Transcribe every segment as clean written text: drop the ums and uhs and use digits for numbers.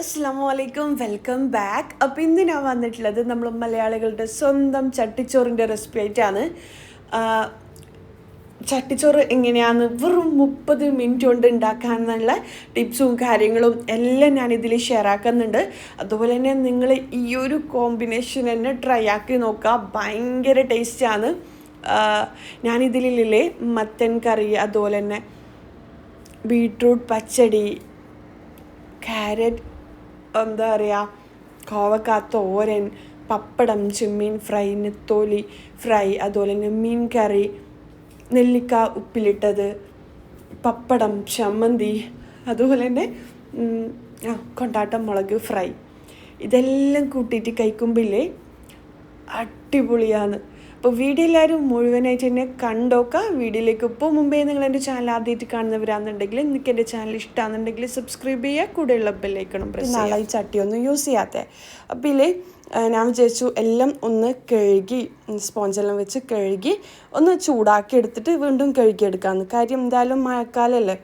അസ്സലാമലൈക്കും, welcome back. അപ്പോൾ ഇന്ന് ഞാൻ വന്നിട്ടുള്ളത് നമ്മൾ മലയാളികളുടെ സ്വന്തം ചട്ടിച്ചോറിൻ്റെ റെസിപ്പി ആയിട്ടാണ്. ചട്ടിച്ചോറ് എങ്ങനെയാണ് വെറും 30 മിനിറ്റ് കൊണ്ട് ഉണ്ടാക്കാമെന്നുള്ള ടിപ്സും കാര്യങ്ങളും എല്ലാം ഞാനിതിൽ ഷെയർ ആക്കുന്നുണ്ട്. അതുപോലെ തന്നെ നിങ്ങൾ ഈ ഒരു കോമ്പിനേഷൻ തന്നെ ട്രൈ ആക്കി നോക്കുക, ഭയങ്കര ടേസ്റ്റാണ്. ഞാനിതിലില്ലേ മത്തൻ കറി, അതുപോലെ തന്നെ ബീട്രൂട്ട് പച്ചടി, ക്യാരറ്റ് എന്താ പറയുക, കോവക്ക തോരൻ, പപ്പടം, ചെമ്മീൻ ഫ്രൈ, നെത്തോലി ഫ്രൈ, അതുപോലെ തന്നെ മീൻ കറി, നെല്ലിക്ക ഉപ്പിലിട്ടത്, പപ്പടം, ചമ്മന്തി, അതുപോലെ തന്നെ കൊണ്ടാട്ടം മുളക് ഫ്രൈ, ഇതെല്ലാം കൂട്ടിയിട്ട് കഴിക്കുമ്പില്ലേ അടിപൊളിയാണ്. അപ്പോൾ വീഡിയോ എല്ലാവരും മുഴുവനായിട്ട് തന്നെ കണ്ടോക്കുക. വീഡിയോയിലേക്ക് ഇപ്പോൾ മുമ്പേ നിങ്ങൾ എൻ്റെ ചാനൽ ആദ്യമായിട്ട് കാണുന്നവരാണെന്നുണ്ടെങ്കിൽ നിങ്ങൾക്ക് എൻ്റെ ചാനൽ ഇഷ്ടമാണെന്നുണ്ടെങ്കിൽ സബ്സ്ക്രൈബ് ചെയ്യുക, കൂടെയുള്ള ബെല്ലൈക്കണം പ്രസ് ചെയ്യുക. നാളെ ഈ ചട്ടിയൊന്നും യൂസ് ചെയ്യാത്തേ. അപ്പോൾ ഇതിൽ ഞാൻ വിചാരിച്ചു എല്ലാം ഒന്ന് കഴുകി സ്പോഞ്ചെല്ലാം വെച്ച് കഴുകി ഒന്ന് ചൂടാക്കി എടുത്തിട്ട് വീണ്ടും കഴുകിയെടുക്കാമെന്ന്. കാര്യം എന്തായാലും മഴക്കാലമല്ലേ,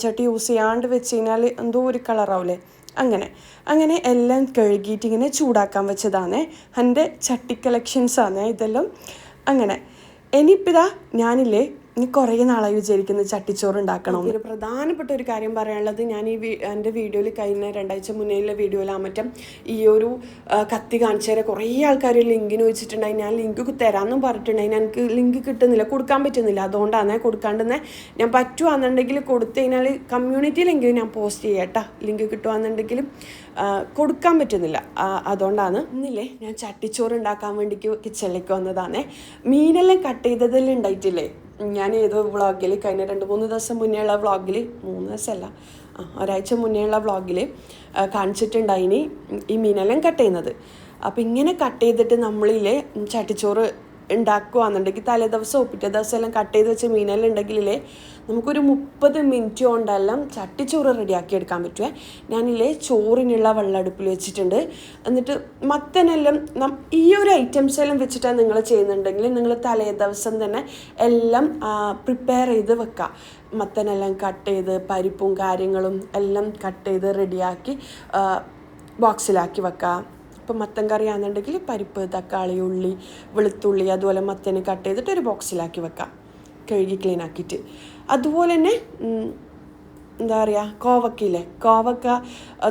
ചട്ടി യൂസ് ചെയ്യാണ്ട് വെച്ച് കഴിഞ്ഞാൽ എന്തോ ഒരു കളറാവില്ലേ. അങ്ങനെ എല്ലാം കഴുകിയിട്ട് ഇങ്ങനെ ചൂടാക്കാൻ വെച്ചതാണ്. എൻ്റെ ചട്ടി കളക്ഷൻസാണ് ഇതെല്ലാം. അങ്ങനെ ഇനിയിപ്പോൾ ഇതാ ഞാനില്ലേ കുറേ നാളായി വിചാരിക്കുന്നത് ചട്ടിച്ചോറ് ഉണ്ടാക്കണം. ഒരു പ്രധാനപ്പെട്ട ഒരു കാര്യം പറയാനുള്ളത്, ഞാൻ എൻ്റെ വീഡിയോയിൽ കഴിഞ്ഞ 2 ആഴ്ച മുന്നേയുള്ള വീഡിയോയിലാമറ്റം ഈ ഒരു കത്തി കാണിച്ചു തരാം കുറേ ആൾക്കാർ ലിങ്കിന് വെച്ചിട്ടുണ്ടായി. ഞാൻ ലിങ്ക് തരാമെന്നും പറഞ്ഞിട്ടുണ്ടായി, എനിക്ക് ലിങ്ക് കിട്ടുന്നില്ല, കൊടുക്കാൻ പറ്റുന്നില്ല. അതുകൊണ്ടാണ് കൊടുക്കാണ്ടെന്ന്. ഞാൻ പറ്റുവാണെന്നുണ്ടെങ്കിൽ കൊടുത്തു കഴിഞ്ഞാൽ കമ്മ്യൂണിറ്റിയിലെങ്കിലും ഞാൻ പോസ്റ്റ് ചെയ്യാം കേട്ടോ. ലിങ്ക് കിട്ടുകയാണെന്നുണ്ടെങ്കിലും കൊടുക്കാൻ പറ്റുന്നില്ല, അതുകൊണ്ടാണ്. ഇന്നില്ലേ ഞാൻ ചട്ടിച്ചോറ് ഉണ്ടാക്കാൻ വേണ്ടി കിച്ചണിലേക്ക് വന്നതാണ്. മീനെല്ലാം കട്ട് ചെയ്തതെല്ലാം ഉണ്ടായിട്ടില്ലേ, ഞാൻ ഏതോ വ്ളോഗിൽ കഴിഞ്ഞ 2-3 ദിവസം മുന്നേ ഉള്ള വ്ളോഗിൽ, 3 ദിവസമല്ല ഒരാഴ്ച മുന്നേ ഉള്ള വ്ളോഗിൽ കാണിച്ചിട്ടുണ്ടായിനി ഈ മീനെല്ലാം കട്ട് ചെയ്യുന്നത്. അപ്പോൾ ഇങ്ങനെ കട്ട് ചെയ്തിട്ട് നമ്മളില്ലേ ചട്ടിച്ചോറ് ഉണ്ടാക്കുകയാണെന്നുണ്ടെങ്കിൽ തലേ ദിവസമോ പിറ്റേ ദിവസം എല്ലാം കട്ട് ചെയ്ത് വെച്ച മീനെല്ലാം ഉണ്ടെങ്കിലേ നമുക്കൊരു 30 മിനിറ്റ് കൊണ്ടെല്ലാം ചട്ടിച്ചോറ് റെഡിയാക്കി എടുക്കാൻ പറ്റുമേ. ഞാനില്ലേ ചോറിനുള്ള വെള്ളം അടുപ്പിൽ വെച്ചിട്ടുണ്ട്. എന്നിട്ട് മത്തനെല്ലാം ഈ ഒരു ഐറ്റംസ് എല്ലാം വെച്ചിട്ടാണ് നിങ്ങൾ ചെയ്യുന്നുണ്ടെങ്കിൽ നിങ്ങൾ തലേ ദിവസം തന്നെ എല്ലാം പ്രിപ്പയർ ചെയ്ത് വെക്കുക. മത്തനെല്ലാം കട്ട് ചെയ്ത് പരിപ്പും കാര്യങ്ങളും എല്ലാം കട്ട് ചെയ്ത് റെഡിയാക്കി ബോക്സിലാക്കി വെക്കുക. ഇപ്പോൾ മത്തൻ കറി ആണെന്നുണ്ടെങ്കിൽ പരിപ്പ്, തക്കാളി, ഉള്ളി, വെളുത്തുള്ളി, അതുപോലെ മത്തന് കട്ട് ചെയ്തിട്ട് ഒരു ബോക്സിലാക്കി വെക്കാം, കഴുകി ക്ലീൻ ആക്കിയിട്ട്. അതുപോലെ തന്നെ എന്താ പറയുക, കോവക്ക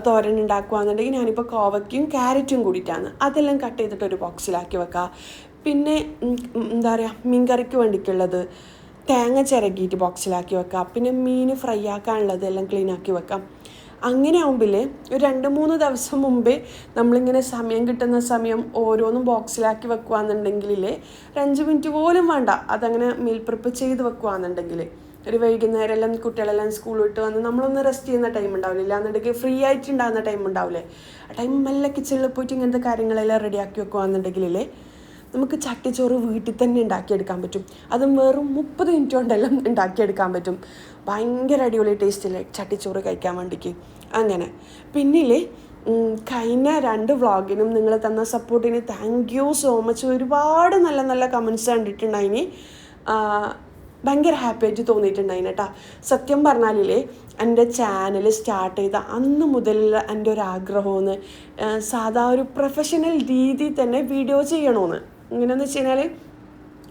തോരൻ ഉണ്ടാക്കുകയാണെന്നുണ്ടെങ്കിൽ ഞാനിപ്പോൾ കോവക്കയും ക്യാരറ്റും കൂടിയിട്ടാണ്, അതെല്ലാം കട്ട് ചെയ്തിട്ട് ഒരു ബോക്സിലാക്കി വെക്കാം. പിന്നെ എന്താ പറയുക, മീൻ കറിക്ക് വേണ്ടിയിട്ടുള്ളത് തേങ്ങ ചിരകിയിട്ട് ബോക്സിലാക്കി വെക്കാം. പിന്നെ മീൻ ഫ്രൈ ആക്കാനുള്ളത് എല്ലാം ക്ലീൻ ആക്കി വെക്കാം. അങ്ങനെ ആകുമ്പോൾ ഒരു 2-3 ദിവസം മുമ്പേ നമ്മളിങ്ങനെ സമയം കിട്ടുന്ന സമയം ഓരോന്നും ബോക്സിലാക്കി വെക്കുകയാണെന്നുണ്ടെങ്കിൽ ഒരു 5 മിനിറ്റ് പോലും വേണ്ട, അതങ്ങനെ മീൽ പ്രിപ്പ് ചെയ്ത് വെക്കുകയാണെന്നുണ്ടെങ്കിൽ ഒരു വൈകുന്നേരം എല്ലാം കുട്ടികളെല്ലാം സ്കൂൾ വിട്ട് വന്ന് നമ്മളൊന്ന് റെസ്റ്റ് ചെയ്യുന്ന ടൈം ഉണ്ടാവില്ല, ഇല്ലാന്നുണ്ടെങ്കിൽ ഫ്രീ ആയിട്ടുണ്ടാകുന്ന ടൈം ഉണ്ടാവില്ലേ, ആ ടൈം മെല്ലെ കിച്ചണിൽ പോയിട്ട് ഇങ്ങനത്തെ കാര്യങ്ങളെല്ലാം റെഡിയാക്കി വെക്കുകയാണെന്നുണ്ടെങ്കിലേ നമുക്ക് ചട്ടിച്ചോറ് വീട്ടിൽ തന്നെ ഉണ്ടാക്കിയെടുക്കാൻ പറ്റും. അതും വെറും 30 മിനിറ്റ് കൊണ്ടെല്ലാം ഉണ്ടാക്കിയെടുക്കാൻ പറ്റും. ഭയങ്കര അടിപൊളി ടേസ്റ്റില്ലേ ചട്ടിച്ചോറ് കഴിക്കാൻ വേണ്ടിക്ക്. അങ്ങനെ പിന്നില്ലേ കഴിഞ്ഞ 2 വ്ളോഗിനും നിങ്ങൾ തന്ന സപ്പോർട്ടിന് താങ്ക് യു സോ മച്ച്. ഒരുപാട് നല്ല നല്ല കമൻസ് കണ്ടിട്ടുണ്ടായിനി, ഭയങ്കര ഹാപ്പി ആയിട്ട് തോന്നിയിട്ടുണ്ടായിന് കേട്ടോ. സത്യം പറഞ്ഞാലില്ലേ എൻ്റെ ചാനൽ സ്റ്റാർട്ട് ചെയ്ത അന്ന് മുതലുള്ള എൻ്റെ ഒരു ആഗ്രഹമെന്ന് സാധാ ഒരു പ്രൊഫഷണൽ രീതിയിൽ തന്നെ വീഡിയോ ചെയ്യണമെന്ന്. ഇങ്ങനെയെന്ന് വെച്ച് കഴിഞ്ഞാൽ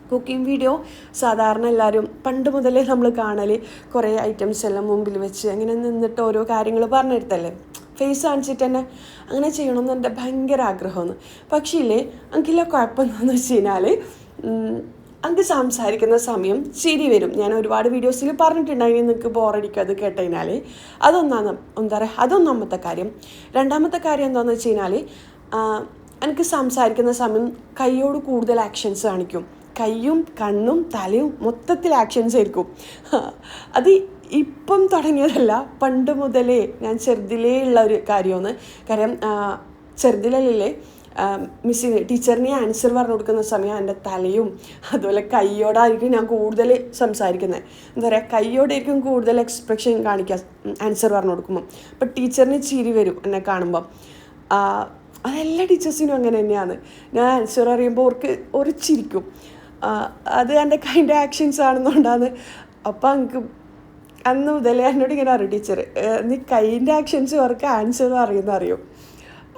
കുക്കിംഗ് വീഡിയോ സാധാരണ എല്ലാവരും പണ്ട് മുതലേ നമ്മൾ കാണൽ കുറേ ഐറ്റംസ് എല്ലാം മുമ്പിൽ വെച്ച് അങ്ങനെ നിന്നിട്ട് ഓരോ കാര്യങ്ങൾ പറഞ്ഞെടുത്തല്ലേ, ഫേസ് കാണിച്ചിട്ട് തന്നെ അങ്ങനെ ചെയ്യണമെന്ന് എൻ്റെ ഭയങ്കര ആഗ്രഹമെന്ന്. പക്ഷേ ഇല്ലേ എനിക്കില്ല കുഴപ്പമെന്താണെന്ന് വെച്ച് കഴിഞ്ഞാൽ എനിക്ക് സംസാരിക്കുന്ന സമയം ചിരി വരും. ഞാൻ ഒരുപാട് വീഡിയോസിൽ പറഞ്ഞിട്ടുണ്ടായി, നിങ്ങൾക്ക് ബോറടിക്കും അത് കേട്ട് കഴിഞ്ഞാൽ. അതൊന്നാമത്തെ കാര്യം. രണ്ടാമത്തെ കാര്യം എന്താണെന്ന് വെച്ച് കഴിഞ്ഞാൽ എനിക്ക് സംസാരിക്കുന്ന സമയം കൈയോട് കൂടുതൽ ആക്ഷൻസ് കാണിക്കും. കൈയും കണ്ണും തലയും മൊത്തത്തിൽ ആക്ഷൻസ് ആയിരിക്കും. അത് ഇപ്പം തുടങ്ങിയതല്ല, പണ്ട് മുതലേ ഞാൻ ചെറുതിലേ ഉള്ള ഒരു കാര്യമാണ്. കാര്യം ചെറുതിലല്ലേ ടീച്ചറിനെ ആൻസർ പറഞ്ഞു കൊടുക്കുന്ന സമയം എൻ്റെ തലയും അതുപോലെ കൈയോടായിരിക്കും ഞാൻ കൂടുതൽ സംസാരിക്കുന്നത്. എന്താ പറയുക, കൈയോടായിരിക്കും കൂടുതൽ എക്സ്പ്രഷൻ കാണിക്കുക ആൻസർ പറഞ്ഞു കൊടുക്കുമ്പം. അപ്പം ടീച്ചറിന് ചിരി വരും എന്നെ കാണുമ്പം. അതെല്ലാ ടീച്ചേഴ്സിനും അങ്ങനെ തന്നെയാണ്. ഞാൻ ആൻസർ അറിയുമ്പോൾ ഒരു ചിരിക്കും. അത് എൻ്റെ കൈൻ്റെ ആക്ഷൻസ് ആണെന്നുകൊണ്ടാണ്. അപ്പം എനിക്ക് അന്ന് മുതലേ എന്നോട് ഇങ്ങനെ അറിയും ടീച്ചർ, നീ കൈൻ്റെ ആക്ഷൻസ് അവർക്ക് ആൻസർ അറിയും.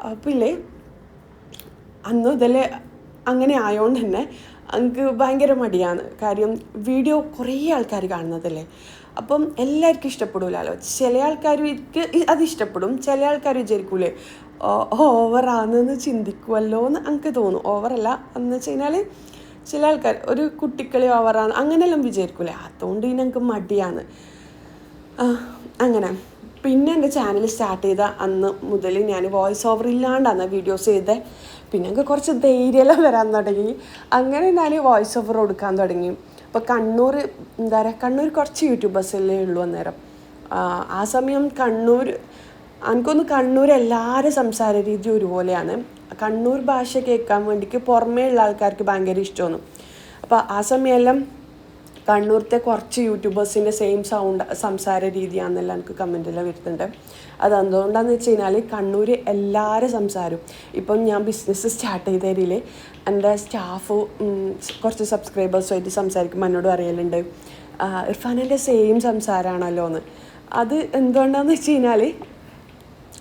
അപ്പോൾ ഇല്ലേ അന്ന് മുതലേ അങ്ങനെ ആയതുകൊണ്ട് തന്നെ എനിക്ക് ഭയങ്കര മടിയാണ്. കാര്യം വീഡിയോ കുറേ ആൾക്കാർ കാണുന്നതല്ലേ, അപ്പം എല്ലാവർക്കും ഇഷ്ടപ്പെടില്ലല്ലോ. ചില ആൾക്കാർക്ക് അത് ഇഷ്ടപ്പെടും, ചില ആൾക്കാർ വിചാരിക്കൂലേ ഓവറാണെന്ന് ചിന്തിക്കുമല്ലോ എന്ന് എനിക്ക് തോന്നും. ഓവറല്ല എന്ന് വെച്ച് കഴിഞ്ഞാൽ ചില ആൾക്കാർ ഒരു കുട്ടിക്കളി ഓവറാണ് അങ്ങനെയെല്ലാം വിചാരിക്കൂലേ, അതുകൊണ്ട് എനിക്ക് മടിയാണ് അങ്ങനെ. പിന്നെ എൻ്റെ ചാനൽ സ്റ്റാർട്ട് ചെയ്ത അന്ന് മുതൽ ഞാൻ വോയിസ് ഓവർ ഇല്ലാണ്ടാണ് വീഡിയോസ് ചെയ്തത്. പിന്നെ എനിക്ക് കുറച്ച് ധൈര്യമെല്ലാം വരാൻ തുടങ്ങി. അങ്ങനെ ഞാൻ വോയിസ് ഓവർ കൊടുക്കാൻ തുടങ്ങി. അപ്പോൾ കണ്ണൂർ കുറച്ച് യൂട്യൂബേഴ്സല്ലേ ഉള്ളൂ അന്നേരം. ആ സമയം എനിക്കൊന്ന് കണ്ണൂർ എല്ലാവരും സംസാര രീതി ഒരുപോലെയാണ്. കണ്ണൂർ ഭാഷ കേൾക്കാൻ വേണ്ടിക്ക് പുറമേ ഉള്ള ആൾക്കാർക്ക് ഭയങ്കര ഇഷ്ടമാണ്. അപ്പോൾ ആ സമയമെല്ലാം കണ്ണൂരത്തെ കുറച്ച് യൂട്യൂബേഴ്സിൻ്റെ സെയിം സംസാര രീതിയാണെന്നെല്ലാം എനിക്ക് കമൻറ്റെല്ലാം വരുന്നുണ്ട്. അത് എന്തുകൊണ്ടാണെന്ന് വെച്ച് കഴിഞ്ഞാൽ കണ്ണൂർ എല്ലാവരും സംസാരം. ഇപ്പം ഞാൻ ബിസിനസ് സ്റ്റാർട്ട് ചെയ്തതിൽ എൻ്റെ സ്റ്റാഫ് കുറച്ച് സബ്സ്ക്രൈബേഴ്സുമായിട്ട് സംസാരിക്കുമ്പോൾ എന്നോട് അറിയലുണ്ട്, ഇർഫാനിൻ്റെ സെയിം സംസാരമാണല്ലോ എന്ന്. അത് എന്തുകൊണ്ടാണെന്ന് വെച്ച് കഴിഞ്ഞാൽ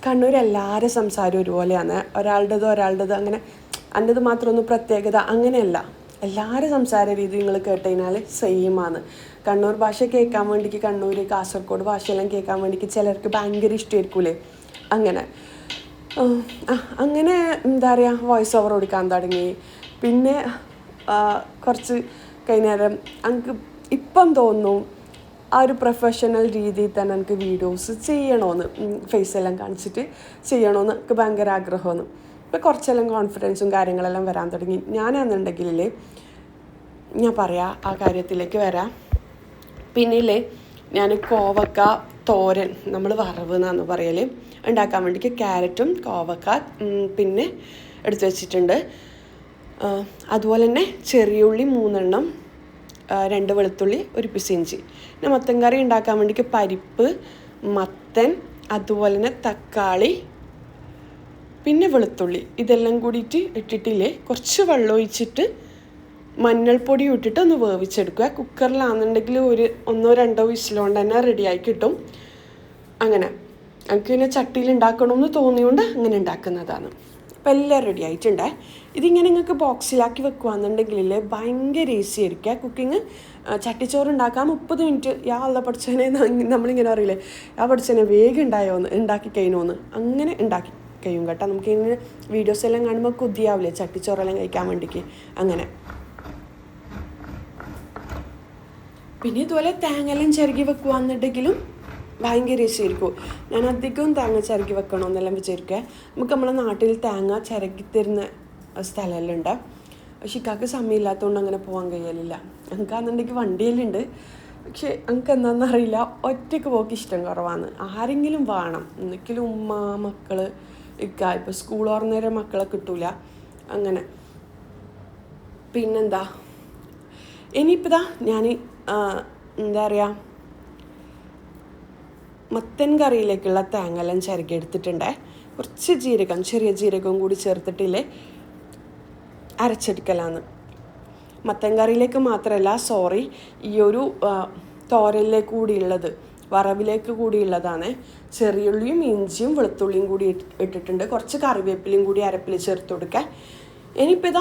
കണ്ണൂർ എല്ലാവരും സംസാരം ഒരുപോലെയാണ്. ഒരാളുടേത് അങ്ങനെ എൻ്റേത് മാത്രമൊന്നും പ്രത്യേകത അങ്ങനെയല്ല. എല്ലാവരും സംസാര രീതി നിങ്ങൾ കേട്ട് കഴിഞ്ഞാൽ സെയിമാണ്. കണ്ണൂർ ഭാഷ കേൾക്കാൻ വേണ്ടിക്ക് കണ്ണൂർ കാസർഗോഡ് ഭാഷയെല്ലാം കേൾക്കാൻ വേണ്ടിക്ക് ചിലർക്ക് ഭയങ്കര ഇഷ്ടമായിരിക്കൂലേ. അങ്ങനെ എന്താ പറയുക വോയിസ് ഓവർ കൊടുക്കാൻ തുടങ്ങി. പിന്നെ കുറച്ച് കഴിഞ്ഞേരം എനിക്ക് ഇപ്പം തോന്നുന്നു ആ ഒരു പ്രൊഫഷണൽ രീതിയിൽ തന്നെ എനിക്ക് വീഡിയോസ് ചെയ്യണമെന്ന്, ഫേസെല്ലാം കാണിച്ചിട്ട് ചെയ്യണമെന്ന് എനിക്ക് ഭയങ്കര ആഗ്രഹമാണ്. ഇപ്പോൾ കുറച്ചെല്ലാം കോൺഫിഡൻസും കാര്യങ്ങളെല്ലാം വരാൻ തുടങ്ങി. ഞാനാണെന്നുണ്ടെങ്കിൽ ഞാൻ പറയാം ആ കാര്യത്തിലേക്ക് വരാം. പിന്നില്ലേ ഞാൻ കോവക്ക തോരൻ, നമ്മൾ വറവ് എന്നാണ് പറയൽ, ഉണ്ടാക്കാൻ വേണ്ടിക്ക് ക്യാരറ്റും കോവക്ക പിന്നെ എടുത്തു വെച്ചിട്ടുണ്ട്. അതുപോലെ തന്നെ ചെറിയുള്ളി 3 എണ്ണം, 2 വെളുത്തുള്ളി, 1 പീസ് ഇഞ്ചി. പിന്നെ മത്തൻ കറി ഉണ്ടാക്കാൻ വേണ്ടിക്ക് പരിപ്പ്, മത്തൻ, അതുപോലെ തന്നെ തക്കാളി, പിന്നെ വെളുത്തുള്ളി, ഇതെല്ലാം കൂടിയിട്ട് ഇട്ടിട്ടില്ലേ കുറച്ച് വെള്ളം ഒഴിച്ചിട്ട് മഞ്ഞൾപ്പൊടി ഇട്ടിട്ട് ഒന്ന് വേവിച്ചെടുക്കുക. കുക്കറിലാണെന്നുണ്ടെങ്കിൽ 1-2 വിസിലുകൊണ്ട് തന്നെ റെഡിയായി കിട്ടും. അങ്ങനെ എനിക്ക് പിന്നെ ചട്ടിയിൽ ഉണ്ടാക്കണമെന്ന് തോന്നിയുകൊണ്ട് അങ്ങനെ ഉണ്ടാക്കുന്നതാണ്. അപ്പോൾ എല്ലാം റെഡി ആയിട്ടുണ്ട്. ഇതിങ്ങനെ നിങ്ങൾക്ക് ബോക്സിലാക്കി വെക്കുകയാണെന്നുണ്ടെങ്കിൽ ഭയങ്കര ഈസി ആയിരിക്കുക കുക്കിങ്. ചട്ടിച്ചോറ് ഉണ്ടാക്കാൻ 30 മിനിറ്റ് പഠിച്ചതിനെ നമ്മളിങ്ങനെ അറിയില്ലേ, പഠിച്ചതിനെ വേഗം ഉണ്ടാക്കി കഴിഞ്ഞോന്ന് അങ്ങനെ ഉണ്ടാക്കി കഴിയും കേട്ടോ. നമുക്കിങ്ങനെ വീഡിയോസ് എല്ലാം കാണുമ്പോൾ കൊതിയാവില്ലേ ചട്ടിച്ചോറെല്ലാം കഴിക്കാൻ വേണ്ടിക്ക് അങ്ങനെ. പിന്നെ ഇതുപോലെ തേങ്ങയെല്ലാം ചിരകി വെക്കുകയാണെന്നുണ്ടെങ്കിലും ഭയങ്കര ഈസിയായിരിക്കും. ഞാൻ അധികവും തേങ്ങ ചിരകി വെക്കണമെന്നെല്ലാം വിചാരിക്കുക. നമുക്ക് നമ്മളെ നാട്ടിൽ തേങ്ങ ചിരകി തരുന്ന സ്ഥലമെല്ലാം ഉണ്ട്. പക്ഷെ ഇക്കാക്ക് സമയമില്ലാത്തതുകൊണ്ട് അങ്ങനെ പോകാൻ കഴിയലില്ല. എനിക്കാണെന്നുണ്ടെങ്കിൽ വണ്ടിയെല്ലാം ഉണ്ട്, പക്ഷെ എനിക്ക് എന്താണെന്നറിയില്ല ഒറ്റയ്ക്ക് പോക്ക് ഇഷ്ടം കുറവാണ്. ആരെങ്കിലും വേണം, എന്തെങ്കിലും ഉമ്മ മക്കൾ ഇപ്പോൾ സ്കൂൾ തുറന്നേരം മക്കളെ കിട്ടൂല അങ്ങനെ. പിന്നെന്താ ഇനിയിപ്പോൾ ഞാൻ എന്താ പറയുക മത്തൻ കറിയിലേക്കുള്ള തേങ്ങയെല്ലാം ചിരകി എടുത്തിട്ടുണ്ട്. കുറച്ച് ജീരകം, ചെറിയ ജീരകവും കൂടി ചേർത്തിട്ടില്ലേ അരച്ചെടുക്കലാണ്. മത്തൻ കറിയിലേക്ക് മാത്രമല്ല ഈ ഒരു തോരനിലേക്ക് കൂടിയുള്ളത്, വറവിലേക്ക് കൂടിയുള്ളതാണ്. ചെറിയുള്ളിയും ഇഞ്ചിയും വെളുത്തുള്ളിയും കൂടി ഇട്ടിട്ടുണ്ട്. കുറച്ച് കറിവേപ്പിലയും കൂടി അരപ്പിൽ ചേർത്ത് കൊടുക്കുക. ഇനിയിപ്പോൾ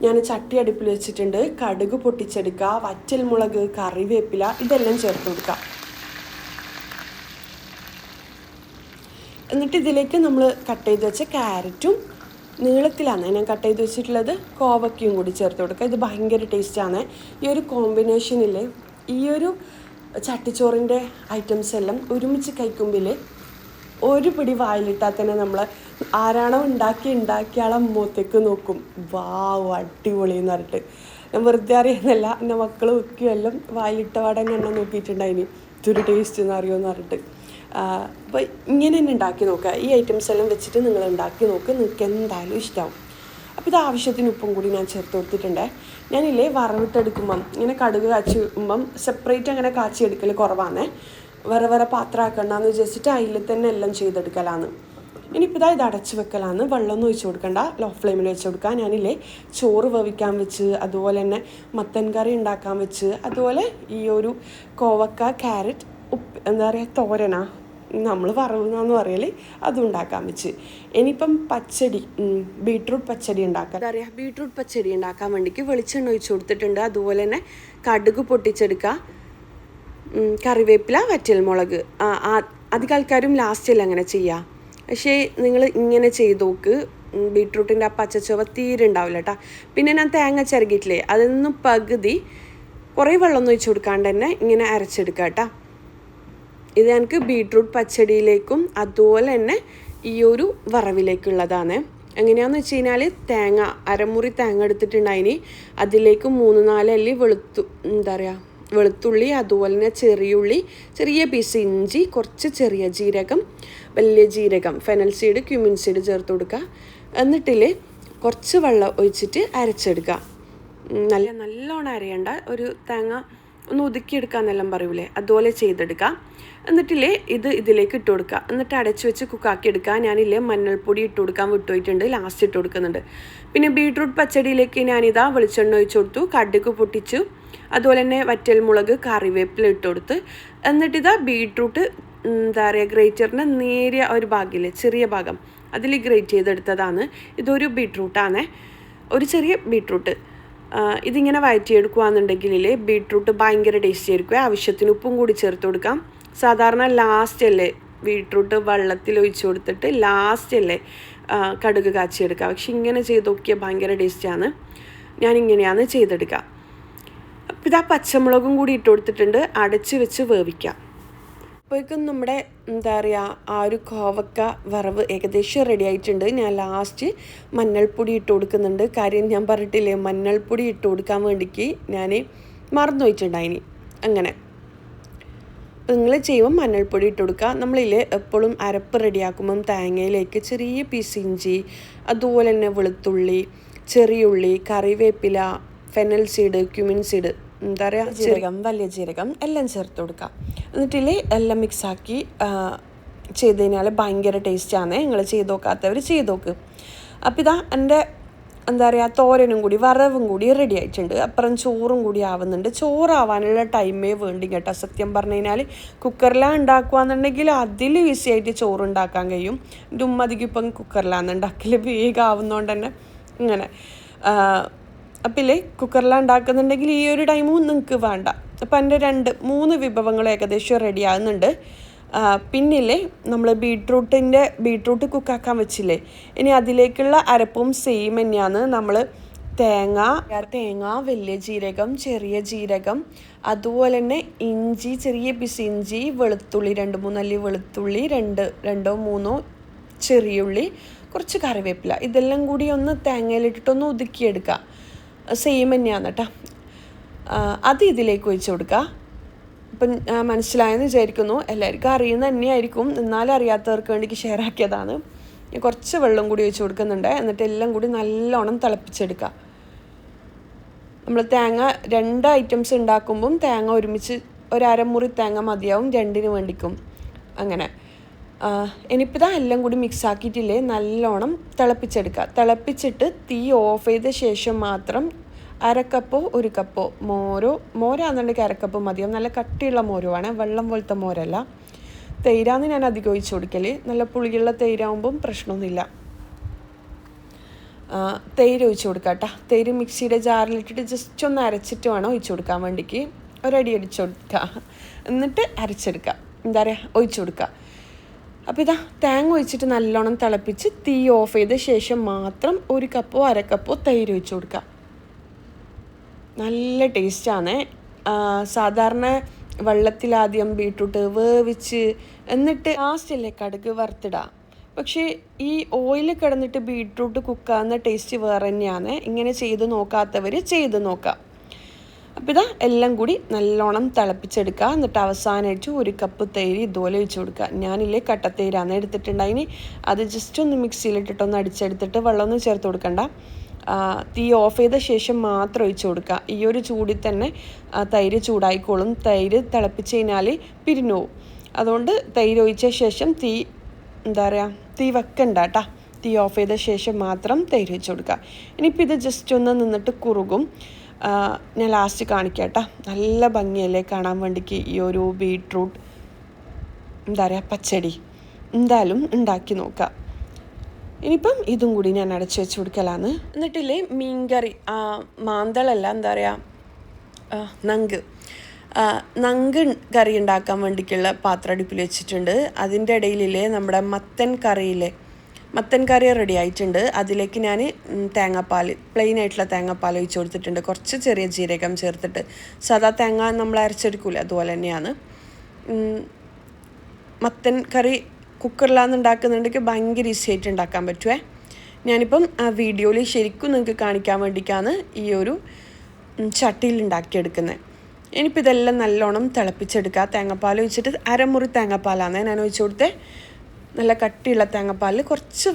ഞാൻ ചട്ടി അടുപ്പിൽ വെച്ചിട്ടുണ്ട്. കടുക് പൊട്ടിച്ചെടുക്കുക, വറ്റൽമുളക്, കറിവേപ്പില ഇതെല്ലാം ചേർത്ത് കൊടുക്കുക. എന്നിട്ട് ഇതിലേക്ക് നമ്മൾ കട്ട് ചെയ്ത് വെച്ച ക്യാരറ്റും നീളത്തിലാണ് ഞാൻ കട്ട് ചെയ്ത് വെച്ചിട്ടുള്ളത്, കോവക്കയും കൂടി ചേർത്ത് കൊടുക്കുക. ഇത് ഭയങ്കര ടേസ്റ്റാണ്. ഈ ഒരു കോമ്പിനേഷനിൽ ഈ ഒരു ചട്ടിച്ചോറിൻ്റെ ഐറ്റംസ് എല്ലാം ഒരുമിച്ച് കഴിക്കുമ്പോൾ ഒരു പിടി വായിലിട്ടാൽ തന്നെ നമ്മൾ ആരാണോ ഉണ്ടാക്കിയാളെ മുഖത്തേക്ക് നോക്കും, വാവ് അടിപൊളി എന്ന് പറഞ്ഞിട്ട്. ഞാൻ വെറുതെ അറിയുന്നില്ല, എൻ്റെ മക്കൾ വെക്കുകയെല്ലാം വായിലിട്ട പാടെ എന്നെ നോക്കിയിട്ടുണ്ടായിനി ഇതൊരു ടേസ്റ്റ് എന്ന് അറിയുമെന്ന് പറഞ്ഞിട്ട്. അപ്പോൾ ഇങ്ങനെ തന്നെ ഉണ്ടാക്കി നോക്കുക. ഈ ഐറ്റംസ് എല്ലാം വെച്ചിട്ട് നിങ്ങൾ ഉണ്ടാക്കി നോക്ക്, നിങ്ങൾക്ക് എന്തായാലും ഇഷ്ടമാവും. അപ്പോൾ ഇത് ആവശ്യത്തിന് ഉപ്പും കൂടി ഞാൻ ചേർത്ത് കൊടുത്തിട്ടുണ്ട്. ഞാനില്ലേ വറവിട്ടെടുക്കുമ്പം ഇങ്ങനെ കടുക് കാച്ചി വെക്കുമ്പം സെപ്പറേറ്റ് അങ്ങനെ കാച്ചിയെടുക്കൽ കുറവാണ്. വേറെ പാത്രം ആക്കണ്ടെന്ന് വിചാരിച്ചിട്ട് അതിൽ തന്നെ എല്ലാം ചെയ്തെടുക്കലാണ്. ഇനിയിപ്പോൾ ഇത് അടച്ച് വെക്കലാണ്. വെള്ളമൊന്നും ഒഴിച്ച് കൊടുക്കണ്ട, ലോ ഫ്ലെയിമിൽ വെച്ച് കൊടുക്കുക. ഞാനില്ലേ ചോറ് വേവിക്കാൻ വെച്ച്, അതുപോലെ തന്നെ മത്തൻ കറി ഉണ്ടാക്കാൻ വെച്ച്, അതുപോലെ ഈ ഒരു കോവക്ക ക്യാരറ്റ് എന്താ പറയുക തോരനാ നമ്മൾ വറവെന്നാന്ന് പറയൽ അതും ഉണ്ടാക്കാൻ വെച്ച്. ഇനിയിപ്പം പച്ചടി, ബീട്രൂട്ട് പച്ചടി ഉണ്ടാക്കാൻ. എന്താ പറയുക, ബീട്രൂട്ട് പച്ചടി ഉണ്ടാക്കാൻ വേണ്ടിക്ക് വെളിച്ചെണ്ണ ഒഴിച്ച് കൊടുത്തിട്ടുണ്ട്. അതുപോലെ തന്നെ കടുക് പൊട്ടിച്ചെടുക്കുക, കറിവേപ്പില, വറ്റൽമുളക്. അധികം ആൾക്കാരും ലാസ്റ്റല്ല അങ്ങനെ ചെയ്യുക. പക്ഷേ നിങ്ങൾ ഇങ്ങനെ ചെയ്ത് നോക്ക്, ബീട്രൂട്ടിൻ്റെ ആ പച്ചച്ചുവ തീരെ ഉണ്ടാവില്ല കേട്ടോ. പിന്നെ ഞാൻ തേങ്ങ ചിരകിയിട്ടില്ലേ, അതൊന്നും പകുതി കുറേ വെള്ളം ഒഴിച്ച് കൊടുക്കാണ്ട് തന്നെ ഇങ്ങനെ അരച്ചെടുക്കുക കേട്ടോ. ഇത് എനിക്ക് ബീട്രൂട്ട് പച്ചടിയിലേക്കും അതുപോലെ തന്നെ ഈ ഒരു വറവിലേക്കുള്ളതാണ്. എങ്ങനെയാണെന്ന് വെച്ച് കഴിഞ്ഞാൽ തേങ്ങ അരമുറി തേങ്ങ എടുത്തിട്ടുണ്ടായിന്, അതിലേക്ക് 3-4 അല്ലി വെളുത്തുള്ളി, അതുപോലെ തന്നെ ചെറിയുള്ളി, ചെറിയ പീസ് ഇഞ്ചി, കുറച്ച് ചെറിയ ജീരകം, വലിയ ജീരകം, ഫെനൽ സീഡ്, ക്യുമിൻ സീഡ് ചേർത്ത് കൊടുക്കുക. എന്നിട്ടിൽ കുറച്ച് വെള്ളം ഒഴിച്ചിട്ട് അരച്ചെടുക്കുക. നല്ലോണം അരയണ്ട, ഒരു തേങ്ങ ഒന്ന് ഒതുക്കിയെടുക്കാന്നെല്ലാം പറയൂലേ, അതുപോലെ ചെയ്തെടുക്കുക. എന്നിട്ടില്ലേ ഇതിലേക്ക് ഇട്ട് കൊടുക്കുക. എന്നിട്ട് അടച്ചു വെച്ച് കുക്കാക്കി എടുക്കുക. ഞാനില്ലേ മഞ്ഞൾപ്പൊടി ഇട്ട് കൊടുക്കാൻ വിട്ടുപോയിട്ടുണ്ട്, ലാസ്റ്റ് ഇട്ട് കൊടുക്കുന്നുണ്ട്. പിന്നെ ബീട്രൂട്ട് പച്ചടിയിലേക്ക് ഞാനിതാ വെളിച്ചെണ്ണ ഒഴിച്ച് കൊടുത്തു, കടുക് പൊട്ടിച്ചു, അതുപോലെ തന്നെ വറ്റൽമുളക്, കറിവേപ്പില ഇട്ട് കൊടുത്ത്. എന്നിട്ടിതാ ബീട്രൂട്ട് എന്താ പറയുക, ഗ്രേറ്ററിൻ്റെ നേരിയ ഒരു ഭാഗമില്ലേ, ചെറിയ ഭാഗം, അതിൽ ഗ്രേറ്റ് ചെയ്തെടുത്തതാണ്. ഇതൊരു ബീട്രൂട്ടാണ്, ഒരു ചെറിയ ബീട്രൂട്ട്. ഇതിങ്ങനെ വഴറ്റിയെടുക്കുകയാണെന്നുണ്ടെങ്കിൽ ബീട്രൂട്ട് ഭയങ്കര ടേസ്റ്റി ആയിരിക്കും. ആവശ്യത്തിന് ഉപ്പും കൂടി ചേർത്ത് കൊടുക്കാം. സാധാരണ ലാസ്റ്റ് അല്ലേ ബീട്രൂട്ട് വെള്ളത്തിൽ ഒഴിച്ച് കൊടുത്തിട്ട് ലാസ്റ്റ് അല്ലേ കടുക് കാച്ചിയെടുക്കുക. പക്ഷെ ഇങ്ങനെ ചെയ്ത് നോക്കിയാൽ ഭയങ്കര ടേസ്റ്റിയാണ്. ഞാനിങ്ങനെയാണ് ചെയ്തെടുക്കുക. അപ്പോൾ ഇതാ പച്ചമുളകും കൂടി ഇട്ട് കൊടുത്തിട്ടുണ്ട്, അടച്ച് വെച്ച് വേവിക്കാം. അപ്പോഴേക്കും നമ്മുടെ എന്താ പറയുക, ആ ഒരു കോവക്ക വറവ് ഏകദേശം റെഡി ആയിട്ടുണ്ട്. ഞാൻ ലാസ്റ്റ് മഞ്ഞൾപ്പൊടി ഇട്ട് കൊടുക്കുന്നുണ്ട്. കാര്യം ഞാൻ പറഞ്ഞിട്ടില്ലേ, മഞ്ഞൾപ്പൊടി ഇട്ട് കൊടുക്കാൻ വേണ്ടിക്ക് ഞാൻ മറന്നു വെച്ചിട്ടുണ്ടായിനി. അങ്ങനെ നിങ്ങൾ ചെയ്യുമ്പം മഞ്ഞൾപ്പൊടി ഇട്ട് കൊടുക്കുക. നമ്മളിൽ എപ്പോഴും അരപ്പ് റെഡിയാക്കുമ്പം തേങ്ങയിലേക്ക് ചെറിയ പീസ് ഇഞ്ചി, അതുപോലെ തന്നെ വെളുത്തുള്ളി, ചെറിയുള്ളി, കറിവേപ്പില, ഫെനൽ സീഡ്, ക്യുമിൻ സീഡ്, എന്താ പറയുക, ജീരകം, വലിയ ജീരകം എല്ലാം ചേർത്ത് കൊടുക്കുക. എന്നിട്ടിൽ എല്ലാം മിക്സാക്കി ചെയ്ത് കഴിഞ്ഞാൽ ഭയങ്കര ടേസ്റ്റാണ്. നിങ്ങൾ ചെയ്ത് നോക്കാത്തവർ ചെയ്ത് നോക്ക്. അപ്പം ഇതാ എൻ്റെ എന്താ പറയുക, തോരനും കൂടി വറവും കൂടി റെഡി ആയിട്ടുണ്ട്. അപ്പുറം ചോറും കൂടി ആവുന്നുണ്ട്. ചോറാവാനുള്ള ടൈമേ വേണ്ടി കേട്ടോ. സത്യം പറഞ്ഞു കഴിഞ്ഞാൽ കുക്കറിലാണ് ഉണ്ടാക്കുകയെന്നുണ്ടെങ്കിൽ അതിൽ ഈസി ആയിട്ട് ചോറ് ഉണ്ടാക്കാൻ കഴിയും. എൻ്റെ ഉമ്മ അധികം ഇപ്പം കുക്കറിലാണ് ഉണ്ടാക്കൽ, വേഗം ആവുന്നതുകൊണ്ട് തന്നെ ഇങ്ങനെ. അപ്പം ഇല്ലേ കുക്കറിലാണ് ഉണ്ടാക്കുന്നുണ്ടെങ്കിൽ ഈ ഒരു ടൈമും നിങ്ങൾക്ക് വേണ്ട. അപ്പം എൻ്റെ 2-3 വിഭവങ്ങൾ ഏകദേശം റെഡി ആകുന്നുണ്ട്. പിന്നില്ലേ നമ്മൾ ബീട്രൂട്ട് കുക്കാക്കാൻ വെച്ചില്ലേ, ഇനി അതിലേക്കുള്ള അരപ്പും സെയിം തന്നെയാണ്. നമ്മൾ തേങ്ങ, വലിയ ജീരകം, ചെറിയ ജീരകം, അതുപോലെ തന്നെ ഇഞ്ചി, ചെറിയ പീസ് ഇഞ്ചി, വെളുത്തുള്ളി 2-3 അല്ലി വെളുത്തുള്ളി, 2-3 ചെറിയുള്ളി, കുറച്ച് കറിവേപ്പില, ഇതെല്ലാം കൂടി ഒന്ന് തേങ്ങയിലിട്ടിട്ടൊന്ന് ഒതുക്കിയെടുക്കുക. സെയിം തന്നെയാണ് കേട്ടോ. അത് ഇതിലേക്ക് ഒഴിച്ച് കൊടുക്കുക. ഇപ്പം മനസ്സിലായെന്ന് വിചാരിക്കുന്നു. എല്ലാവർക്കും അറിയുന്ന തന്നെയായിരിക്കും, എന്നാലും അറിയാത്തവർക്ക് വേണ്ടി ഷെയർ ആക്കിയതാണ്. കുറച്ച് വെള്ളം കൂടി ഒഴിച്ച് കൊടുക്കുന്നുണ്ട്. എന്നിട്ട് എല്ലാം കൂടി നല്ലോണം തിളപ്പിച്ചെടുക്കുക. നമ്മൾ തേങ്ങ 2 ഐറ്റംസ് ഉണ്ടാക്കുമ്പം തേങ്ങ ഒരുമിച്ച് ഒരു അരമുറി തേങ്ങ മതിയാവും 2ന് വേണ്ടിക്കും. അങ്ങനെ ഇനിയിപ്പോൾ ഇതാ എല്ലാം കൂടി മിക്സ് ആക്കിയിട്ടില്ലേ നല്ലോണം തിളപ്പിച്ചെടുക്കുക. തിളപ്പിച്ചിട്ട് തീ ഓഫ് ചെയ്ത ശേഷം മാത്രം 1/2 കപ്പോ 1 കപ്പോ മോരാണെന്നുണ്ടെങ്കിൽ 1/2 കപ്പ് മതിയാവും. നല്ല കട്ടിയുള്ള മോരുമാണ്, വെള്ളം പോലത്തെ മോരല്ല. തൈരാന്ന് ഞാൻ അധികം ഒഴിച്ച് കൊടുക്കൽ, നല്ല പുളിയുള്ള തൈരാകുമ്പം പ്രശ്നമൊന്നുമില്ല. തൈര് ഒഴിച്ച് കൊടുക്കാം കേട്ടോ. തൈര് മിക്സിയുടെ ജാറിലിട്ടിട്ട് ജസ്റ്റ് ഒന്ന് അരച്ചിട്ട് വേണം ഒഴിച്ച് കൊടുക്കാൻ വേണ്ടിക്ക്. ഒരടി അടിച്ച് കൊടുക്കുക, എന്നിട്ട് അരച്ചെടുക്കുക, എന്താ പറയുക ഒഴിച്ച് കൊടുക്കുക. അപ്പോൾ ഇതാ തേങ്ങ ഒഴിച്ചിട്ട് നല്ലോണം തിളപ്പിച്ച് തീ ഓഫ് ചെയ്ത ശേഷം മാത്രം 1 കപ്പോ 1/2 കപ്പോ തൈര് ഒഴിച്ച് കൊടുക്കുക. നല്ല ടേസ്റ്റാണ്. സാധാരണ വെള്ളത്തിലാദ്യം ബീട്രൂട്ട് വേവിച്ച് എന്നിട്ട് ലാസ്റ്റല്ലേ കടുക് വറുത്തിടുക. പക്ഷേ ഈ ഓയിൽ കിടന്നിട്ട് ബീട്രൂട്ട് കുക്കാവുന്ന ടേസ്റ്റ് വേറെ തന്നെയാണ്. ഇങ്ങനെ ചെയ്ത് നോക്കാത്തവർ ചെയ്ത് നോക്കാം. അപ്പോൾ ഇതാ എല്ലാം കൂടി നല്ലോണം തിളപ്പിച്ചെടുക്കുക. എന്നിട്ട് അവസാനമായിട്ട് 1 കപ്പ് തൈര് ഇതുപോലെ ഒഴിച്ച് കൊടുക്കുക. ഞാനില്ലേ കട്ടത്തൈരാണ് എടുത്തിട്ടുണ്ടായിന്. അത് ജസ്റ്റ് ഒന്ന് മിക്സിയിലിട്ടിട്ടൊന്ന് അടിച്ചെടുത്തിട്ട് വെള്ളമൊന്നും ചേർത്ത് കൊടുക്കണ്ട. തീ ഓഫ് ചെയ്ത ശേഷം മാത്രം ഒഴിച്ച് കൊടുക്കുക. ഈ ഒരു ചൂടിൽ തന്നെ തൈര് ചൂടായിക്കോളും. തൈര് തിളപ്പിച്ച് കഴിഞ്ഞാൽ പിരിഞ്ഞു പോകും. അതുകൊണ്ട് തൈര് ഒഴിച്ച ശേഷം എന്താ പറയുക തീ വെക്കണ്ട കേട്ടോ. തീ ഓഫ് ചെയ്ത ശേഷം മാത്രം തൈര് ഒഴിച്ച് കൊടുക്കുക. ഇനിയിപ്പോൾ ഇത് ജസ്റ്റ് ഒന്ന് നിന്നിട്ട് കുറുകും. ഞാൻ ലാസ്റ്റ് കാണിക്കാം കേട്ടോ. നല്ല ഭംഗിയല്ലേ കാണാൻ വേണ്ടിക്ക് ഈ ഒരു ബീട്രൂട്ട് എന്താ പറയുക പച്ചടി എന്തായാലും ഉണ്ടാക്കി നോക്കാം. ഇനിയിപ്പം ഇതും കൂടി ഞാൻ അടച്ചു വെച്ച് കൊടുക്കലാന്ന്. എന്നിട്ടില്ലേ മീൻകറി മാന്തളല്ല എന്താ പറയുക നങ്ക് കറി ഉണ്ടാക്കാൻ വേണ്ടിയിട്ടുള്ള പാത്രം അടുപ്പിൽ വെച്ചിട്ടുണ്ട്. അതിൻ്റെ ഇടയിലില്ലേ നമ്മുടെ മത്തൻ കറി റെഡി ആയിട്ടുണ്ട്. അതിലേക്ക് ഞാൻ തേങ്ങാപ്പാൽ പ്ലെയിൻ ആയിട്ടുള്ള തേങ്ങാപ്പാൽ ഒഴിച്ച് കൊടുത്തിട്ടുണ്ട്. കുറച്ച് ചെറിയ ജീരകം ചേർത്തിട്ട് സാധാ തേങ്ങ നമ്മൾ അരച്ചെടുക്കൂല അതുപോലെ തന്നെയാണ്. മത്തൻ കറി കുക്കറിലാന്ന് ഉണ്ടാക്കുന്നുണ്ടെങ്കിൽ ഭയങ്കര ഈസി ആയിട്ട് ഉണ്ടാക്കാൻ പറ്റുമേ. ഞാനിപ്പം ആ വീഡിയോയിൽ ശരിക്കും നിങ്ങൾക്ക് കാണിക്കാൻ വേണ്ടിയിട്ടാണ് ഈ ഒരു ചട്ടിയിൽ ഉണ്ടാക്കിയെടുക്കുന്നത്. ഇനിയിപ്പോൾ ഇതെല്ലാം നല്ലോണം തിളപ്പിച്ചെടുക്കുക. തേങ്ങാപ്പാൽ ഒഴിച്ചിട്ട് അരമുറി തേങ്ങാപ്പാലാണ് ഞാൻ ഒഴിച്ച് കൊടുത്തത്. നല്ല കട്ടിയുള്ള തേങ്ങാപ്പാലിൽ കുറച്ച്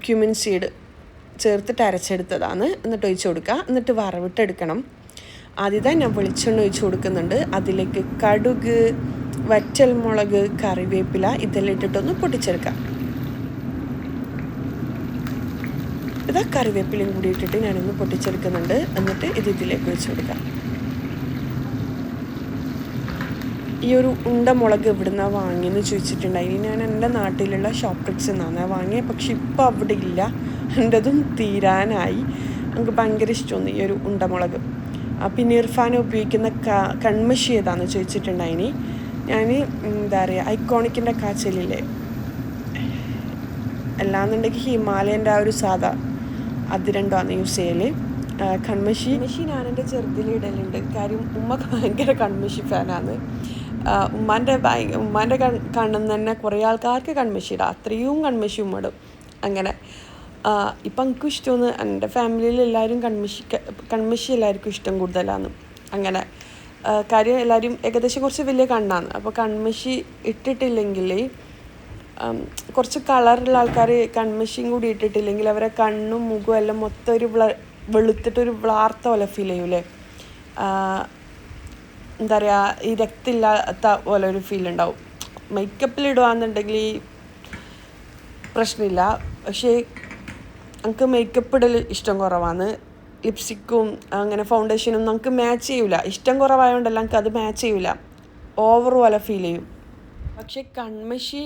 ക്യുമിൻ സീഡ് ചേർത്തിട്ട് അരച്ചെടുത്തതാണ്. എന്നിട്ട് ഒഴിച്ച് കൊടുക്കുക. എന്നിട്ട് വറവിട്ടെടുക്കണം. ആദ്യമായി ഞാൻ വെളിച്ചെണ്ണ ഒഴിച്ച് കൊടുക്കുന്നുണ്ട്. അതിലേക്ക് കടുക്, വറ്റൽമുളക്, കറിവേപ്പില ഇതെല്ലാം ഇട്ടിട്ടൊന്ന് പൊട്ടിച്ചെടുക്കാം. ഇതാ കറിവേപ്പിലയും കൂടി ഇട്ടിട്ട് ഞാനൊന്ന് പൊട്ടിച്ചെടുക്കുന്നുണ്ട്. എന്നിട്ട് ഇതിലേക്ക് ഒഴിച്ച് കൊടുക്കാം. ഈ ഒരു ഉണ്ടമുളക് എവിടുന്നാണ് വാങ്ങിയെന്ന് ചോദിച്ചിട്ടുണ്ടായി. ഞാൻ എൻ്റെ നാട്ടിലുള്ള ഷോപ്രിക്സിൽ നിന്നാണ് വാങ്ങിയത്. പക്ഷെ ഇപ്പോൾ അവിടെ ഇല്ല. എൻ്റെതും തീരാനായി. എനിക്ക് ഭയങ്കര ഇഷ്ടമാണ് ഈ ഒരു ഉണ്ടമുളക്. പിന്നെ ഇർഫാൻ ഉപയോഗിക്കുന്ന കൺമഷി ഏതാണെന്ന് ചോദിച്ചിട്ടുണ്ടായിനി. ഞാൻ എന്താ പറയുക ഐക്കോണിക്കിൻ്റെ കാച്ചലില്ലേ അല്ലാന്നുണ്ടെങ്കിൽ ഹിമാലയൻ്റെ ആ ഒരു സാധാ അത് രണ്ടുമാണ് യൂസ് ചെയ്യൽ. കൺമഷി ഞാൻ എൻ്റെ ചെറുതിൽ ഇടലുണ്ട്. കാര്യം ഉമ്മക്ക് ഭയങ്കര കൺമഷി ഫാനാണ്. ഉമ്മാൻ്റെ കണ്ണിൽ തന്നെ കുറേ ആൾക്കാർക്ക് കൺമഷി ഇടാം. അത്രയും കൺമഷി ഉമ്മടും. അങ്ങനെ ഇപ്പം എനിക്കും ഇഷ്ടമാണ്. എൻ്റെ ഫാമിലിയിൽ എല്ലാവരും കൺമഷി എല്ലാവർക്കും ഇഷ്ടം കൂടുതലാണ്. അങ്ങനെ കാര്യം എല്ലാവരും ഏകദേശം കുറച്ച് വലിയ കണ്ണാണ്. അപ്പോൾ കൺമഷി ഇട്ടിട്ടില്ലെങ്കിൽ കുറച്ച് കളറുള്ള ആൾക്കാർ കൺമഷിയും കൂടി ഇട്ടിട്ടില്ലെങ്കിൽ അവരെ കണ്ണും മുഖവും എല്ലാം മൊത്തം ഒരു വെളുത്തിട്ടൊരു വ്ളാർത്ത പോലെ ഫീൽ ചെയ്യൂലേ. എന്താ പറയുക ഈ രക്തമില്ലാത്ത പോലെ ഒരു ഫീൽ ഉണ്ടാവും. മേക്കപ്പിലിടുകയാണെന്നുണ്ടെങ്കിൽ പ്രശ്നമില്ല. പക്ഷേ എനിക്ക് മേക്കപ്പ് ഇടൽ ഇഷ്ടം കുറവാണ്. ലിപ്സ്റ്റിക്കും അങ്ങനെ ഫൗണ്ടേഷനും നമുക്ക് മാച്ച് ചെയ്യൂല. ഇഷ്ടം കുറവായതുകൊണ്ടല്ല എനിക്ക് അത് മാച്ച് ചെയ്യൂല. ഓവർ പോലെ ഫീൽ ചെയ്യും. പക്ഷേ കൺമഷി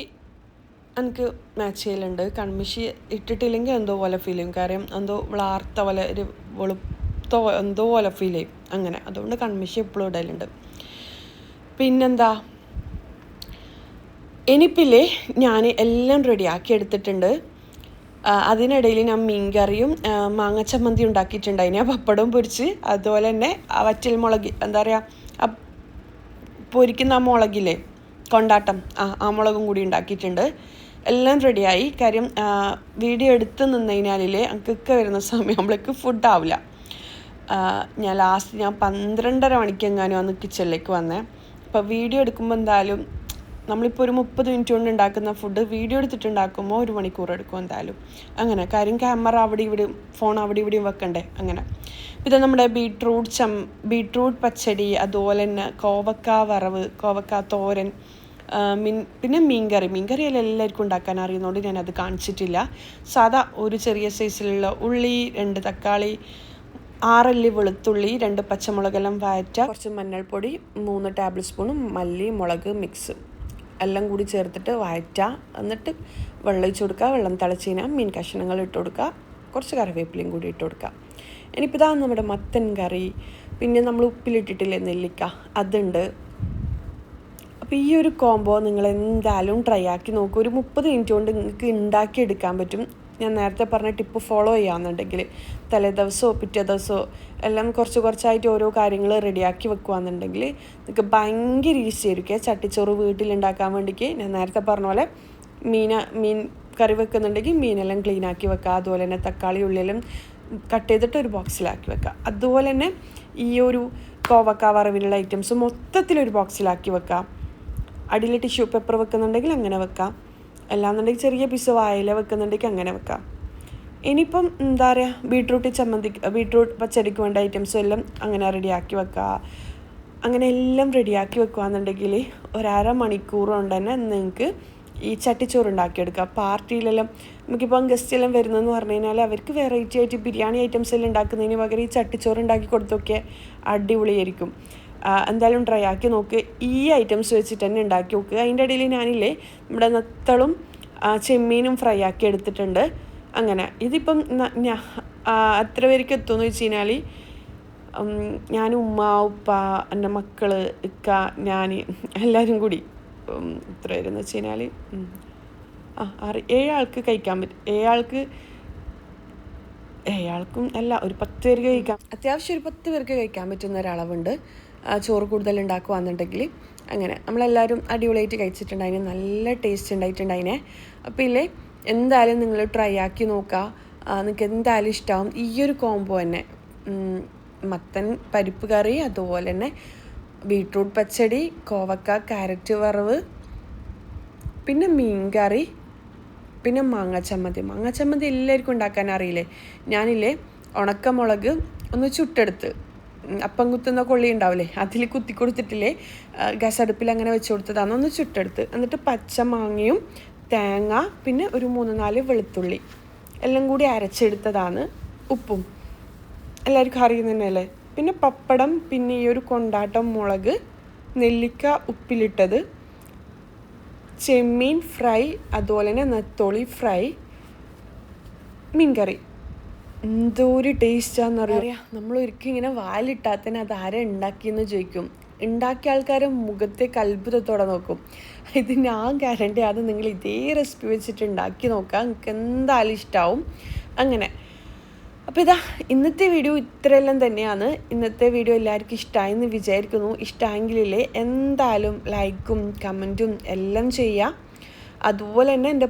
എനിക്ക് മാച്ച് ചെയ്യലുണ്ട്. കൺമഷി ഇട്ടിട്ടില്ലെങ്കിൽ എന്തോ പോലെ ഫീൽ ചെയ്യും. കാര്യം എന്തോ വ്ളാർത്ത പോലെ ഒരു വെളുത്തോ എന്തോ പോലെ ഫീൽ ചെയ്യും. അങ്ങനെ അതുകൊണ്ട് കൺമഷി എപ്പോഴും ഇടലുണ്ട്. പിന്നെന്താ ഇനിയിപ്പില്ലേ ഞാൻ എല്ലാം റെഡിയാക്കി എടുത്തിട്ടുണ്ട്. അതിനിടയിൽ ഞാൻ മീൻകറിയും മാങ്ങച്ചമ്മന്തി ഉണ്ടാക്കിയിട്ടുണ്ടായിന്. പപ്പടവും പൊരിച്ച് അതുപോലെ തന്നെ വറ്റൽമുളക് എന്താ പറയുക പൊരിക്കുന്ന ആ മുളകില്ലേ കൊണ്ടാട്ടം ആ മുളകും കൂടി ഉണ്ടാക്കിയിട്ടുണ്ട്. എല്ലാം റെഡിയായി. കാര്യം വീഡിയോ എടുത്ത് നിന്ന് കഴിഞ്ഞാലേ എനിക്കൊക്കെ വരുന്ന സമയമാകുമ്പോഴേക്ക് ഫുഡാവില്ല. ഞാൻ 12:30 മണിക്കെങ്ങാനും അന്ന് കിച്ചണിലേക്ക് വന്നേ. അപ്പോൾ വീഡിയോ എടുക്കുമ്പോൾ എന്തായാലും നമ്മളിപ്പോൾ ഒരു 30 മിനിറ്റ് കൊണ്ട് ഉണ്ടാക്കുന്ന ഫുഡ് വീഡിയോ എടുത്തിട്ടുണ്ടാക്കുമ്പോൾ 1 മണിക്കൂർ എടുക്കും എന്തായാലും. അങ്ങനെ കാര്യം ക്യാമറ അവിടെ ഇവിടെയും ഫോൺ അവിടെ ഇവിടെയും വെക്കണ്ടേ. അങ്ങനെ ഇത് നമ്മുടെ ബീട്രൂട്ട് പച്ചടി, അതുപോലെ തന്നെ കോവക്ക വറവ്, കോവക്ക തോരൻ, പിന്നെ മീൻകറിയെല്ലാം എല്ലാവർക്കും ഉണ്ടാക്കാൻ അറിയുന്നതുകൊണ്ട് ഞാനത് കാണിച്ചിട്ടില്ല. സാധാ ഒരു ചെറിയ സൈസിലുള്ള ഉള്ളി, 2 തക്കാളി, 6 അല്ലി വെളുത്തുള്ളി, 2 പച്ചമുളകെല്ലാം വഴറ്റുക, കുറച്ച് മഞ്ഞൾപ്പൊടി, 3 ടേബിൾ സ്പൂണും മല്ലി മുളക് മിക്സ് എല്ലാം കൂടി ചേർത്തിട്ട് വഴറ്റുക. എന്നിട്ട് വെള്ളം ഒഴിച്ച് കൊടുക്കുക. വെള്ളം തിളച്ചിനാൽ മീൻ കഷ്ണങ്ങൾ ഇട്ട് കൊടുക്കുക. കുറച്ച് കറിവേപ്പിലയും കൂടി ഇട്ട് കൊടുക്കുക. ഇനിയിപ്പോൾ ഇതാണ് നമ്മുടെ മത്തൻ കറി. പിന്നെ നമ്മൾ ഉപ്പിലിട്ടിട്ടില്ലേ നെല്ലിക്ക, അതുണ്ട്. അപ്പോൾ ഈ ഒരു കോംബോ നിങ്ങൾ എന്തായാലും ട്രൈ ആക്കി നോക്കൂ. ഒരു 30 മിനിറ്റ് കൊണ്ട് നിങ്ങൾക്ക് ഉണ്ടാക്കിയെടുക്കാൻ പറ്റും. ഞാൻ നേരത്തെ പറഞ്ഞ ടിപ്പ് ഫോളോ ചെയ്യാമെന്നുണ്ടെങ്കിൽ തലേ ദിവസമോ പിറ്റേ ദിവസമോ എല്ലാം കുറച്ചായിട്ട് ഓരോ കാര്യങ്ങൾ റെഡിയാക്കി വെക്കുകയാണെന്നുണ്ടെങ്കിൽ നിങ്ങൾക്ക് ഭയങ്കര ഈസി ആയിരിക്കും. ചട്ടിച്ചോറ് വീട്ടിലുണ്ടാക്കാൻ വേണ്ടിക്ക് ഞാൻ നേരത്തെ പറഞ്ഞ പോലെ മീൻ കറി വെക്കുന്നുണ്ടെങ്കിൽ മീനെല്ലാം ക്ലീനാക്കി വെക്കുക. അതുപോലെ തന്നെ തക്കാളി ഉള്ളിയെല്ലാം കട്ട് ചെയ്തിട്ട് ഒരു ബോക്സിലാക്കി വെക്കുക. അതുപോലെ തന്നെ ഈ ഒരു കോവക്ക വറവിലുള്ള ഐറ്റംസ് മൊത്തത്തിലൊരു ബോക്സിലാക്കി വെക്കുക. അടിയിൽ ടിഷ്യൂ പേപ്പർ വെക്കുന്നുണ്ടെങ്കിൽ അങ്ങനെ വെക്കാം. അല്ലാന്നുണ്ടെങ്കിൽ ചെറിയ പീസ് വായില വെക്കുന്നുണ്ടെങ്കിൽ അങ്ങനെ വെക്കാം. ഇനിയിപ്പം എന്താ പറയുക ബീട്രൂട്ട് പച്ചടിക്ക് വേണ്ട ഐറ്റംസും എല്ലാം അങ്ങനെ റെഡിയാക്കി വെക്കുക. അങ്ങനെ എല്ലാം റെഡിയാക്കി വെക്കുകയെന്നുണ്ടെങ്കിൽ 1.5 മണിക്കൂർ കൊണ്ട് തന്നെ നിങ്ങൾക്ക് ഈ ചട്ടിച്ചോറ് ഉണ്ടാക്കിയെടുക്കുക. പാർട്ടിയിലെല്ലാം നമുക്കിപ്പം ഗസ്റ്റ് എല്ലാം വരുന്നതെന്ന് പറഞ്ഞു കഴിഞ്ഞാൽ അവർക്ക് വെറൈറ്റി ആയിട്ട് ബിരിയാണി ഐറ്റംസ് എല്ലാം ഉണ്ടാക്കുന്നതിന് പകരം ഈ ചട്ടിച്ചോറ് ഉണ്ടാക്കി കൊടുത്തൊക്കെ അടിപൊളിയായിരിക്കും. എന്തായാലും ട്രൈ ആക്കി നോക്ക്. ഈ ഐറ്റംസ് വെച്ചിട്ട് തന്നെ ഉണ്ടാക്കി നോക്കുക. അതിൻ്റെ ഇടയിൽ ഞാനില്ലേ നമ്മുടെ നത്തളും ചെമ്മീനും ഫ്രൈ ആക്കി എടുത്തിട്ടുണ്ട്. അങ്ങനെ ഇതിപ്പം എത്ര പേർക്ക് എത്തുമെന്ന് വെച്ച് കഴിഞ്ഞാൽ ഞാൻ, ഉമ്മ, ഉപ്പ, എൻ്റെ മക്കൾ, ഇക്ക, ഞാൻ എല്ലാവരും കൂടി എത്ര പേരെന്ന് വെച്ച് കഴിഞ്ഞാൽ 7 ആൾക്ക് കഴിക്കാൻ പറ്റും. 7 ആൾക്കും അല്ല, ഒരു 10 പേർക്ക് കഴിക്കാം. അത്യാവശ്യം ഒരു 10 പേർക്ക് കഴിക്കാൻ പറ്റുന്ന ഒരളവുണ്ട് ചോറ് കൂടുതൽ ഉണ്ടാക്കുകയാണെന്നുണ്ടെങ്കിൽ. അങ്ങനെ നമ്മളെല്ലാവരും അടിപൊളിയായിട്ട് കഴിച്ചിട്ടുണ്ട്. അതിന് നല്ല ടേസ്റ്റ് ഉണ്ടായിട്ടുണ്ട് അതിനെ. അപ്പോൾ ഇല്ലേ എന്തായാലും നിങ്ങൾ ട്രൈ ആക്കി നോക്കുക. നിങ്ങൾക്ക് എന്തായാലും ഇഷ്ടമാവും. ഈ ഒരു കോംബോ തന്നെ, മത്തൻ പരിപ്പ് കറി, അതുപോലെ തന്നെ ബീട്രൂട്ട് പച്ചടി, കോവക്ക ക്യാരറ്റ് വറവ്, പിന്നെ മീൻ കറി, പിന്നെ മാങ്ങാച്ചമ്മന്തി എല്ലാവർക്കും ഉണ്ടാക്കാൻ അറിയില്ലേ. ഞാനില്ലേ ഉണക്കമുളക് ഒന്ന് ചുട്ടെടുത്ത്, അപ്പം കുത്തുന്ന കൊള്ളി ഉണ്ടാവില്ലേ, അതിൽ കുത്തി കൊടുത്തിട്ടില്ലേ ഗ്യാസ് അടുപ്പിൽ അങ്ങനെ വെച്ച് കൊടുത്തതാണ്. ഒന്ന് ചുട്ടെടുത്ത് എന്നിട്ട് പച്ചമാങ്ങയും തേങ്ങ പിന്നെ ഒരു 3-4 വെളുത്തുള്ളി എല്ലാം കൂടി അരച്ചെടുത്തതാണ്. ഉപ്പും എല്ലാവർക്കും അറിയുന്ന തന്നെയല്ലേ. പിന്നെ പപ്പടം, പിന്നെ ഈ ഒരു കൊണ്ടാട്ടം മുളക്, നെല്ലിക്ക ഉപ്പിലിട്ടത്, ചെമ്മീൻ ഫ്രൈ, അതുപോലെ തന്നെ നെത്തോളി ഫ്രൈ, മീൻകറി. എന്തോ ഒരു ടേസ്റ്റാന്ന് അറിയാം. നമ്മൾ ഒരിക്കലും ഇങ്ങനെ വാലിട്ടാൽ തന്നെ അത് ആരെ ഉണ്ടാക്കിയെന്ന് ചോദിക്കും. ഉണ്ടാക്കിയ ആൾക്കാരെ മുഖത്തേക്ക് അത്ഭുതത്തോടെ നോക്കും. ഇത് ഞാൻ ഗ്യാരണ്ടി, അത് നിങ്ങൾ ഇതേ റെസിപ്പി വെച്ചിട്ട് ഉണ്ടാക്കി നോക്കാം, നിങ്ങൾക്ക് എന്തായാലും ഇഷ്ടമാവും. അങ്ങനെ അപ്പോൾ ഇതാ ഇന്നത്തെ വീഡിയോ ഇത്രയെല്ലാം തന്നെയാണ്. ഇന്നത്തെ വീഡിയോ എല്ലാവർക്കും ഇഷ്ടമായെന്ന് വിചാരിക്കുന്നു. ഇഷ്ടമായെങ്കിലേ എന്തായാലും ലൈക്കും കമൻറ്റും എല്ലാം ചെയ്യുക. അതുപോലെ തന്നെ എൻ്റെ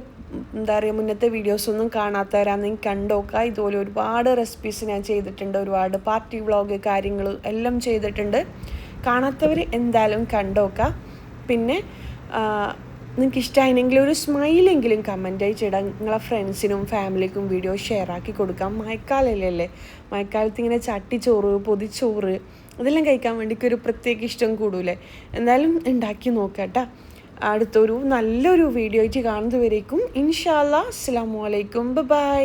മുന്നത്തെ വീഡിയോസൊന്നും കാണാത്തവരാണെങ്കിൽ കണ്ടുനോക്കുക. ഇതുപോലെ ഒരുപാട് റെസിപ്പീസ് ഞാൻ ചെയ്തിട്ടുണ്ട്, ഒരുപാട് പാർട്ടി വ്ളോഗ് കാര്യങ്ങൾ എല്ലാം ചെയ്തിട്ടുണ്ട്. കാണാത്തവർ എന്തായാലും കണ്ടുനോക്കുക. പിന്നെ നിങ്ങൾക്ക് ഇഷ്ടമായെങ്കിൽ ഒരു സ്മൈലെങ്കിലും കമൻ്റ് അയച്ചിടാം. നിങ്ങളെ ഫ്രണ്ട്സിനും ഫാമിലിക്കും വീഡിയോ ഷെയർ ആക്കി കൊടുക്കാം. മഴക്കാലല്ലേ, മഴക്കാലത്ത് ഇങ്ങനെ ചട്ടിച്ചോറ്, പൊതിച്ചോറ് അതെല്ലാം കഴിക്കാൻ വേണ്ടിക്ക് ഒരു പ്രത്യേക ഇഷ്ടം കൂടൂലേ. എന്തായാലും ഉണ്ടാക്കി നോക്കാം. അടുത്തൊരു നല്ലൊരു വീഡിയോ ആയിട്ട് കാണുന്നതുവരേക്കും ഇൻഷാ അല്ലാഹ് അസ്സലാമു അലൈക്കും, ബൈ.